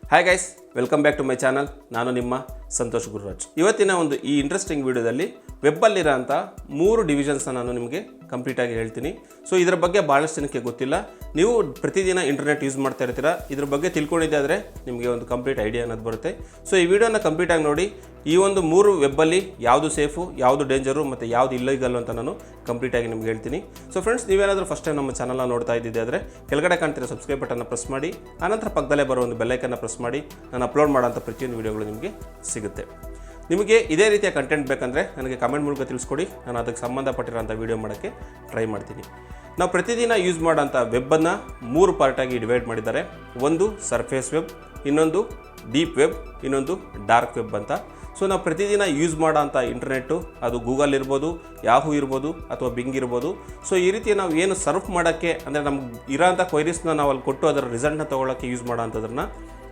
Hi guys, welcome back to my channel. ನಾನು ನಿಮ್ಮ ಸಂತೋಷ್ ಗುರುರಾಜ್. ಇವತ್ತಿನ ಒಂದು ಈ ಇಂಟ್ರೆಸ್ಟಿಂಗ್ ವಿಡಿಯೋದಲ್ಲಿ ವೆಬ್ಬಲ್ಲಿರೋಂಥ 3 ಡಿವಿಷನ್ಸ್ನ ನಾನು ನಿಮಗೆ ಕಂಪ್ಲೀಟಾಗಿ ಹೇಳ್ತೀನಿ. ಸೊ ಇದರ ಬಗ್ಗೆ ಭಾಳಷ್ಟು ಜನಕ್ಕೆ ಗೊತ್ತಿಲ್ಲ. ನೀವು ಪ್ರತಿದಿನ ಇಂಟರ್ನೆಟ್ ಯೂಸ್ ಮಾಡ್ತಾ ಇರ್ತೀರಾ, ಇದ್ರ ಬಗ್ಗೆ ತಿಳ್ಕೊಂಡಿದ್ದೆ ಆದರೆ ನಿಮಗೆ ಒಂದು ಕಂಪ್ಲೀಟ್ ಐಡಿಯಾ ಅನ್ನೋದು ಬರುತ್ತೆ. ಸೊ ಈ ವಿಡಿಯೋನ ಕಂಪ್ಲೀಟಾಗಿ ನೋಡಿ. ಈ ಒಂದು 3 ವೆಬ್ಬಲ್ಲಿ ಯಾವುದು ಸೇಫು, ಯಾವುದು ಡೇಂಜರು ಮತ್ತು ಯಾವುದು ಇಲ್ಲೀಗಲ್ ಅಂತ ನಾನು ಕಂಪ್ಲೀಟಾಗಿ ನಿಮ್ಗೆ ಹೇಳ್ತೀನಿ. ಸೊ ಫ್ರೆಂಡ್ಸ್, ನೀವೇನಾದರೂ ಫಸ್ಟ್ ಟೈಮ್ ನಮ್ಮ ಚಾನಲ್ನ ನೋಡ್ತಾ ಇದ್ದಿದ್ದೆ ಆದರೆ ಕೆಳಗಡೆ ಕಾಣ್ತಿರೋ ಸಬ್ಸ್ಕ್ರೈಬ್ ಬಟನ್ನ ಪ್ರೆಸ್ ಮಾಡಿ, ಆನಂತರ ಪಕ್ಕದಲ್ಲೇ ಬರೋ ಒಂದು ಬೆಲ್ಲೈಕನ್ನ ಪ್ರೆಸ್ ಮಾಡಿ. ನಾನು ಅಪ್ಲೋಡ್ ಮಾಡೋಂಥ ಪ್ರತಿಯೊಂದು ವೀಡಿಯೋಗಳು ನಿಮಗೆ ಸಿಗುತ್ತೆ. ನಿಮಗೆ ಇದೇ ರೀತಿಯ ಕಂಟೆಂಟ್ ಬೇಕಂದರೆ ನನಗೆ ಕಮೆಂಟ್ ಮೂಲಕ ತಿಳಿಸ್ಕೊಡಿ. ನಾನು ಅದಕ್ಕೆ ಸಂಬಂಧಪಟ್ಟಿರೋಂಥ ವೀಡಿಯೋ ಮಾಡೋಕ್ಕೆ ಟ್ರೈ ಮಾಡ್ತೀನಿ. ನಾವು ಪ್ರತಿದಿನ ಯೂಸ್ ಮಾಡೋಂಥ ವೆಬ್ಬನ್ನು 3 ಪಾರ್ಟಾಗಿ ಡಿವೈಡ್ ಮಾಡಿದ್ದಾರೆ. ಒಂದು ಸರ್ಫೇಸ್ ವೆಬ್, ಇನ್ನೊಂದು ಡೀಪ್ ವೆಬ್, ಇನ್ನೊಂದು ಡಾರ್ಕ್ ವೆಬ್ ಅಂತ. ಸೊ ನಾವು ಪ್ರತಿದಿನ ಯೂಸ್ ಮಾಡೋಂಥ ಇಂಟರ್ನೆಟ್ಟು ಅದು ಗೂಗಲ್ ಇರ್ಬೋದು, ಯಾಹೂ ಇರ್ಬೋದು, ಅಥವಾ ಬಿಂಗ್ ಇರ್ಬೋದು. ಸೊ ಈ ರೀತಿ ನಾವು ಏನು ಸರ್ಫ್ ಮಾಡೋಕ್ಕೆ ಅಂದರೆ ನಮ್ಗೆ ಇರೋಂಥ ಕ್ವೈರೀಸ್ನ ನಾವು ಅಲ್ಲಿ ಕೊಟ್ಟು ಅದರ ರಿಸಲ್ಟ್ನ ತೊಗೊಳ್ಳೋಕ್ಕೆ ಯೂಸ್ ಮಾಡೋಂಥದ್ರನ್ನ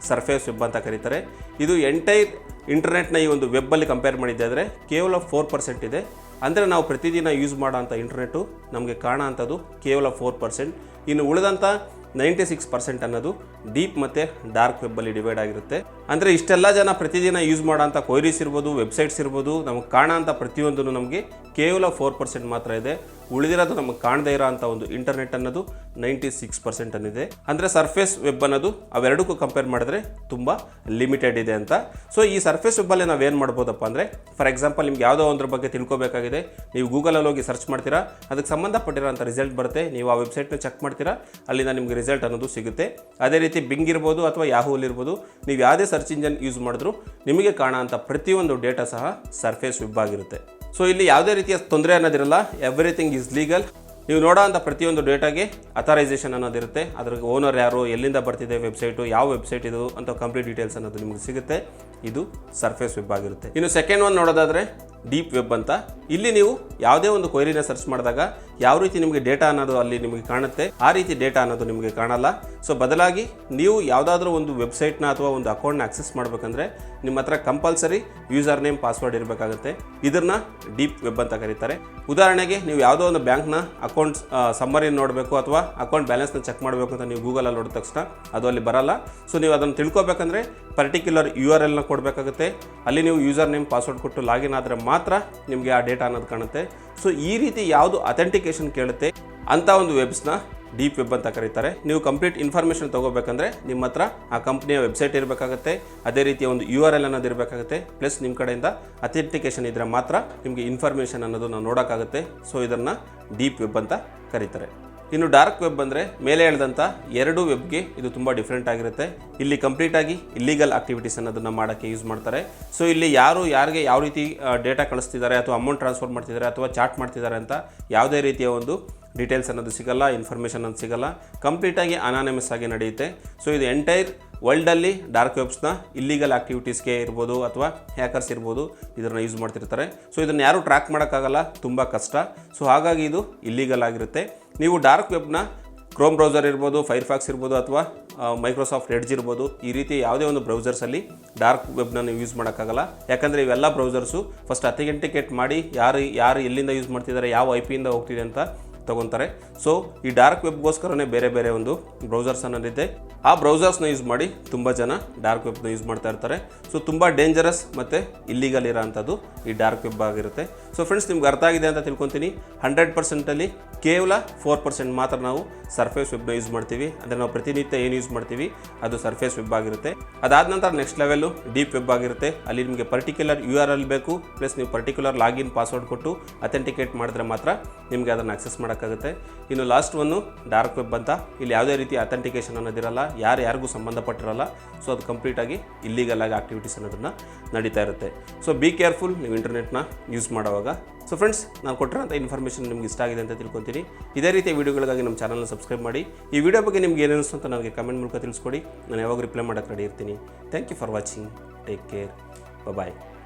ಸರ್ಫೇಸ್ ವೆಬ್ ಅಂತ ಕರೀತಾರೆ. ಇದು ಎಂಟೈರ್ ಇಂಟರ್ನೆಟ್ನ ಈ ಒಂದು ವೆಬ್ಬಲ್ಲಿ ಕಂಪೇರ್ ಮಾಡಿದ್ದೆ ಆದರೆ ಕೇವಲ 4% ಇದೆ. ಅಂದರೆ ನಾವು ಪ್ರತಿದಿನ ಯೂಸ್ ಮಾಡೋಂಥ ಇಂಟರ್ನೆಟ್ಟು ನಮಗೆ ಕಾಣೋ ಅಂಥದ್ದು ಕೇವಲ 4%. ಇನ್ನು ಉಳಿದಂಥ 96% ಅನ್ನೋದು ಡೀಪ್ ಮತ್ತು ಡಾರ್ಕ್ ವೆಬ್ಬಲ್ಲಿ ಡಿವೈಡ್ ಆಗಿರುತ್ತೆ. ಅಂದರೆ ಇಷ್ಟೆಲ್ಲ ಜನ ಪ್ರತಿದಿನ ಯೂಸ್ ಮಾಡೋಂಥ ಕ್ವೈರೀಸ್ ಇರ್ಬೋದು, ವೆಬ್ಸೈಟ್ಸ್ ಇರ್ಬೋದು, ನಮಗೆ ಕಾಣೋ ಅಂಥ ಪ್ರತಿಯೊಂದೂ ನಮಗೆ ಕೇವಲ 4% ಮಾತ್ರ ಇದೆ. ಉಳಿದಿರೋದು ನಮಗೆ ಕಾಣದೇ ಇರೋ ಅಂಥ ಒಂದು ಇಂಟರ್ನೆಟ್ ಅನ್ನೋದು 96% ಅನ್ನಿದೆ. ಅಂದರೆ ಸರ್ಫೇಸ್ ವೆಬ್ ಅನ್ನೋದು ಅವೆರಡಕ್ಕೂ ಕಂಪೇರ್ ಮಾಡಿದ್ರೆ ತುಂಬ ಲಿಮಿಟೆಡ್ ಇದೆ ಅಂತ. ಸೊ ಈ ಸರ್ಫೇಸ್ ವೆಬ್ಬಲ್ಲಿ ನಾವೇನು ಮಾಡ್ಬೋದಪ್ಪ ಅಂದರೆ, ಫಾರ್ ಎಕ್ಸಾಂಪಲ್ ನಿಮ್ಗೆ ಯಾವುದೋ ಒಂದ್ರ ಬಗ್ಗೆ ತಿಳ್ಕೊಬೇಕಾಗಿದೆ, ನೀವು ಗೂಗಲಲ್ಲಿ ಹೋಗಿ ಸರ್ಚ್ ಮಾಡ್ತೀರಾ, ಅದಕ್ಕೆ ಸಂಬಂಧಪಟ್ಟಿರೋಂಥ ರಿಸಲ್ಟ್ ಬರುತ್ತೆ. ನೀವು ಆ ವೆಬ್ಸೈಟ್ನ ಚೆಕ್ ಮಾಡ್ತೀರಾ, ಅಲ್ಲಿಂದ ನಿಮಗೆ ರಿಸಲ್ಟ್ ಅನ್ನೋದು ಸಿಗುತ್ತೆ. ಅದೇ ರೀತಿ ಬಿಂಗ್ ಇರ್ಬೋದು ಅಥವಾ ಯಾಹೂಲ್ ಇರ್ಬೋದು, ನೀವು ಯಾವುದೇ ಸರ್ಚ್ ಇಂಜನ್ ಯೂಸ್ ಮಾಡಿದ್ರೂ ನಿಮಗೆ ಕಾಣೋ ಅಂಥ ಪ್ರತಿಯೊಂದು ಡೇಟಾ ಸಹ ಸರ್ಫೇಸ್ ವೆಬ್ ಆಗಿರುತ್ತೆ. ಸೊ ಇಲ್ಲಿ ಯಾವುದೇ ರೀತಿಯ ತೊಂದರೆ ಅನ್ನೋದಿರಲ್ಲ. Everything is legal. ನೀವು ನೋಡೋ ಅಂಥ ಪ್ರತಿಯೊಂದು ಡೇಟಾಗೆ ಅಥರೈಸೇಷನ್ ಅನ್ನೋದಿರುತ್ತೆ. ಅದ್ರ ಓನರ್ ಯಾರು, ಎಲ್ಲಿಂದ ಬರ್ತಿದೆ ವೆಬ್ಸೈಟು, ಯಾವ ವೆಬ್ಸೈಟ್ ಇದು ಅಂತ ಕಂಪ್ಲೀಟ್ ಡೀಟೇಲ್ಸ್ ಅನ್ನೋದು ನಿಮಗೆ ಸಿಗುತ್ತೆ. ಇದು ಸರ್ಫೇಸ್ ವೆಬ್ ಆಗಿರುತ್ತೆ. ಇನ್ನು ಸೆಕೆಂಡ್ ಒನ್ ನೋಡೋದಾದರೆ ಡೀಪ್ ವೆಬ್ ಅಂತ. ಇಲ್ಲಿ ನೀವು ಯಾವುದೇ ಒಂದು ಕ್ವೈರಿನ ಸರ್ಚ್ ಮಾಡಿದಾಗ ಯಾವ ರೀತಿ ನಿಮಗೆ ಡೇಟಾ ಅನ್ನೋದು ಅಲ್ಲಿ ನಿಮಗೆ ಕಾಣುತ್ತೆ, ಆ ರೀತಿ ಡೇಟಾ ಅನ್ನೋದು ನಿಮಗೆ ಕಾಣಲ್ಲ. ಸೊ ಬದಲಾಗಿ ನೀವು ಯಾವುದಾದ್ರೂ ಒಂದು ವೆಬ್ಸೈಟ್ನ ಅಥವಾ ಒಂದು ಅಕೌಂಟ್ನ ಆಕ್ಸೆಸ್ ಮಾಡಬೇಕಂದ್ರೆ ನಿಮ್ಮ ಹತ್ರ ಕಂಪಲ್ಸರಿ ಯೂಸರ್ ನೇಮ್, ಪಾಸ್ವರ್ಡ್ ಇರಬೇಕಾಗುತ್ತೆ. ಇದನ್ನು ಡೀಪ್ ವೆಬ್ ಅಂತ ಕರೀತಾರೆ. ಉದಾಹರಣೆಗೆ ನೀವು ಯಾವುದೋ ಒಂದು ಬ್ಯಾಂಕ್ನ ಅಕೌಂಟ್ ಸಮ್ಮರಿನ ನೋಡಬೇಕು ಅಥವಾ ಅಕೌಂಟ್ ಬ್ಯಾಲೆನ್ಸ್ನ ಚೆಕ್ ಮಾಡಬೇಕು ಅಂತ ನೀವು ಗೂಗಲಲ್ಲಿ ನೋಡಿದ ತಕ್ಷಣ ಅದು ಅಲ್ಲಿ ಬರಲ್ಲ. ಸೊ ನೀವು ಅದನ್ನು ತಿಳ್ಕೊಬೇಕಂದ್ರೆ ಪರ್ಟಿಕ್ಯುಲರ್ URLನ ಕೊಡಬೇಕಾಗುತ್ತೆ. ಅಲ್ಲಿ ನೀವು ಯೂಸರ್ ನೇಮ್, ಪಾಸ್ವರ್ಡ್ ಕೊಟ್ಟು ಲಾಗಿನ್ ಆದರೆ ಮಾತ್ರ ನಿಮಗೆ ಆ ಡೇಟಾ ಅನ್ನೋದು ಕಾಣುತ್ತೆ. ಸೊ ಈ ರೀತಿ ಯಾವುದು ಅಥೆಂಟಿಕೇಶನ್ ಕೇಳುತ್ತೆ ಅಂಥ ಒಂದು ವೆಬ್ಸ್ನ ಡೀಪ್ ವೆಬ್ ಅಂತ ಕರೀತಾರೆ. ನೀವು ಕಂಪ್ಲೀಟ್ ಇನ್ಫಾರ್ಮೇಷನ್ ತೊಗೋಬೇಕಂದ್ರೆ ನಿಮ್ಮ ಹತ್ರ ಆ ಕಂಪ್ನಿಯ ವೆಬ್ಸೈಟ್ ಇರಬೇಕಾಗುತ್ತೆ, ಅದೇ ರೀತಿಯ ಒಂದು URL ಅನ್ನೋದು ಇರಬೇಕಾಗುತ್ತೆ, ಪ್ಲಸ್ ನಿಮ್ಮ ಕಡೆಯಿಂದ ಅಥೆಂಟಿಕೇಶನ್ ಇದ್ದರೆ ಮಾತ್ರ ನಿಮಗೆ ಇನ್ಫಾರ್ಮೇಷನ್ ಅನ್ನೋದು ನಾವು ನೋಡೋಕ್ಕಾಗುತ್ತೆ. ಸೊ ಇದನ್ನು ಡೀಪ್ ವೆಬ್ ಅಂತ ಕರೀತಾರೆ. ಇನ್ನು ಡಾರ್ಕ್ ವೆಬ್ ಅಂದರೆ ಮೇಲೆ ಹೇಳಿದಂಥ 2 ವೆಬ್ಗೆ ಇದು ತುಂಬ ಡಿಫ್ರೆಂಟ್ ಆಗಿರುತ್ತೆ. ಇಲ್ಲಿ ಕಂಪ್ಲೀಟಾಗಿ ಇಲ್ಲೀಗಲ್ ಆಕ್ಟಿವಿಟೀಸ್ ಅನ್ನೋದನ್ನು ಮಾಡೋಕ್ಕೆ ಯೂಸ್ ಮಾಡ್ತಾರೆ. ಸೊ ಇಲ್ಲಿ ಯಾರಿಗೆ ಯಾವ ರೀತಿ ಡೇಟಾ ಕಳಿಸ್ತಿದ್ದಾರೆ ಅಥವಾ ಅಮೌಂಟ್ ಟ್ರಾನ್ಸ್ಫರ್ ಮಾಡ್ತಿದ್ದಾರೆ ಅಥವಾ ಚಾಟ್ ಮಾಡ್ತಿದ್ದಾರೆ ಅಂತ ಯಾವುದೇ ರೀತಿಯ ಒಂದು ಡೀಟೇಲ್ಸ್ ಅನ್ನೋದು ಸಿಗಲ್ಲ, ಇನ್ಫಾರ್ಮೇಷನ್ ಅನ್ನೋದು ಸಿಗಲ್ಲ. ಕಂಪ್ಲೀಟಾಗಿ ಅನಾನಿಮಸ್ ಆಗಿ ನಡೆಯುತ್ತೆ. ಸೊ ಇದು ಎಂಟೈರ್ ವರ್ಲ್ಡಲ್ಲಿ ಡಾರ್ಕ್ ವೆಬ್ಸ್ನ ಇಲ್ಲೀಗಲ್ ಆಕ್ಟಿವಿಟೀಸ್ಗೆ ಇರ್ಬೋದು ಅಥವಾ ಹ್ಯಾಕರ್ಸ್ ಇರ್ಬೋದು, ಇದನ್ನು ಯೂಸ್ ಮಾಡ್ತಿರ್ತಾರೆ. ಸೊ ಇದನ್ನು ಯಾರೂ ಟ್ರ್ಯಾಕ್ ಮಾಡೋಕ್ಕಾಗಲ್ಲ, ತುಂಬ ಕಷ್ಟ. ಸೊ ಹಾಗಾಗಿ ಇದು ಇಲ್ಲೀಗಲ್ ಆಗಿರುತ್ತೆ. ನೀವು ಡಾರ್ಕ್ ವೆಬ್ನ ಕ್ರೋಮ್ ಬ್ರೌಸರ್ ಇರ್ಬೋದು, ಫೈರ್ಫಾಕ್ಸ್ ಇರ್ಬೋದು, ಅಥವಾ ಮೈಕ್ರೋಸಾಫ್ಟ್ ಎಡ್ಜ್ ಇರ್ಬೋದು, ಈ ರೀತಿ ಯಾವುದೇ ಒಂದು ಬ್ರೌಸರ್ಸಲ್ಲಿ ಡಾರ್ಕ್ ವೆಬ್ನ ನೀವು ಯೂಸ್ ಮಾಡೋಕ್ಕಾಗಲ್ಲ. ಯಾಕಂದರೆ ಇವೆಲ್ಲ ಬ್ರೌಸರ್ಸು ಫಸ್ಟ್ ಅಥೆಂಟಿಕೇಟ್ ಮಾಡಿ ಯಾರು ಎಲ್ಲಿಂದ ಯೂಸ್ ಮಾಡ್ತಿದ್ದಾರೆ, ಯಾವ IP ಯಿಂದ ಹೋಗ್ತಿದೆ ಅಂತ ತೊಗೊತಾರೆ. ಸೊ ಈ ಡಾರ್ಕ್ ವೆಬ್ಗೋಸ್ಕರನೇ ಬೇರೆ ಬೇರೆ ಒಂದು ಬ್ರೌಸರ್ಸ್ ಅನ್ನೋದಿದೆ. ಆ ಬ್ರೌಸರ್ಸ್ನ ಯೂಸ್ ಮಾಡಿ ತುಂಬ ಜನ ಡಾರ್ಕ್ ವೆಬ್ನ ಯೂಸ್ ಮಾಡ್ತಾ ಇರ್ತಾರೆ. ಸೊ ತುಂಬ ಡೇಂಜರಸ್ ಮತ್ತು ಇಲ್ಲೀಗಲ್ ಇರೋ ಅಂಥದ್ದು ಈ ಡಾರ್ಕ್ ವೆಬ್ ಆಗಿರುತ್ತೆ. ಸೊ ಫ್ರೆಂಡ್ಸ್, ನಿಮ್ಗೆ ಅರ್ಥ ಆಗಿದೆ ಅಂತ ತಿಳ್ಕೊತೀನಿ. 100%ಅಲ್ಲಿ ಕೇವಲ 4% ಮಾತ್ರ ನಾವು ಸರ್ಫೇಸ್ ವೆಬ್ನ ಯೂಸ್ ಮಾಡ್ತೀವಿ. ಅಂದರೆ ನಾವು ಪ್ರತಿನಿತ್ಯ ಏನು ಯೂಸ್ ಮಾಡ್ತೀವಿ ಅದು ಸರ್ಫೇಸ್ ವೆಬ್ ಆಗಿರುತ್ತೆ. ಅದಾದ ನಂತರ ನೆಕ್ಸ್ಟ್ ಲೆವೆಲ್ಲು ಡೀಪ್ ವೆಬ್ ಆಗಿರುತ್ತೆ. ಅಲ್ಲಿ ನಿಮಗೆ ಪರ್ಟಿಕ್ಯುಲರ್ URL ಬೇಕು, ಪ್ಲಸ್ ನೀವು ಪರ್ಟಿಕ್ಯುಲರ್ ಲಾಗಿನ್, ಪಾಸ್ವರ್ಡ್ ಕೊಟ್ಟು ಅಥೆಂಟಿಕೇಟ್ ಮಾಡಿದ್ರೆ ಮಾತ್ರ ನಿಮಗೆ ಅದನ್ನು ಆಕ್ಸೆಸ್ ಮಾಡೋಕ್ಕಾಗುತ್ತೆ. ಇನ್ನು ಲಾಸ್ಟ್ ಒನ್ನು ಡಾರ್ಕ್ ವೆಬ್ ಅಂತ. ಇಲ್ಲಿ ಯಾವುದೇ ರೀತಿ ಅಥೆಂಟಿಕೇಶನ್ ಅನ್ನೋದಿರಲ್ಲ, ಯಾರಿಗೂ ಸಂಬಂಧಪಟ್ಟಿರಲ್ಲ. ಸೊ ಅದು ಕಂಪ್ಲೀಟಾಗಿ ಇಲ್ಲೀಗಲ್ ಆಗಿ ಆಕ್ಟಿವಿಟೀಸ್ ಅನ್ನೋದನ್ನು ನಡೀತಾ ಇರುತ್ತೆ. ಸೊ ಬಿ ಕೇರ್ಫುಲ್ ನೀವು ಇಂಟರ್ನೆಟ್ನ ಯೂಸ್ ಮಾಡುವಾಗ. ಸೊ ಫ್ರೆಂಡ್ಸ್, ನಾನು ಕೊಟ್ಟಿರೋಂಥ ಇನ್ಫಾರ್ಮೇಷನ್ ನಿಮ್ಗೆ ಇಷ್ಟ ಆಗಿದೆ ಅಂತ ತಿಳ್ಕೊತೀನಿ. ಇದೇ ರೀತಿಯ ವೀಡಿಯೋಗಳಿಗಾಗಿ ನಮ್ಮ ಚಾನಲ್ನ ಸಬ್ಸ್ಕ್ರೈಬ್ ಮಾಡಿ. ಈ ವಿಡಿಯೋ ಬಗ್ಗೆ ನಿಮ್ಗೆ ಏನು ಅನಿಸ್ತು ಅಂತ ನನಗೆ ಕಮೆಂಟ್ ಮೂಲಕ ತಿಳಿಸ್ಕೊಡಿ. ನಾನು ಯಾವಾಗ ರಿಪ್ಲೈ ಮಾಡೋಕ್ಕೆ ರೆಡಿ ಇರ್ತೀನಿ. Thank you for watching. Take care. Bye.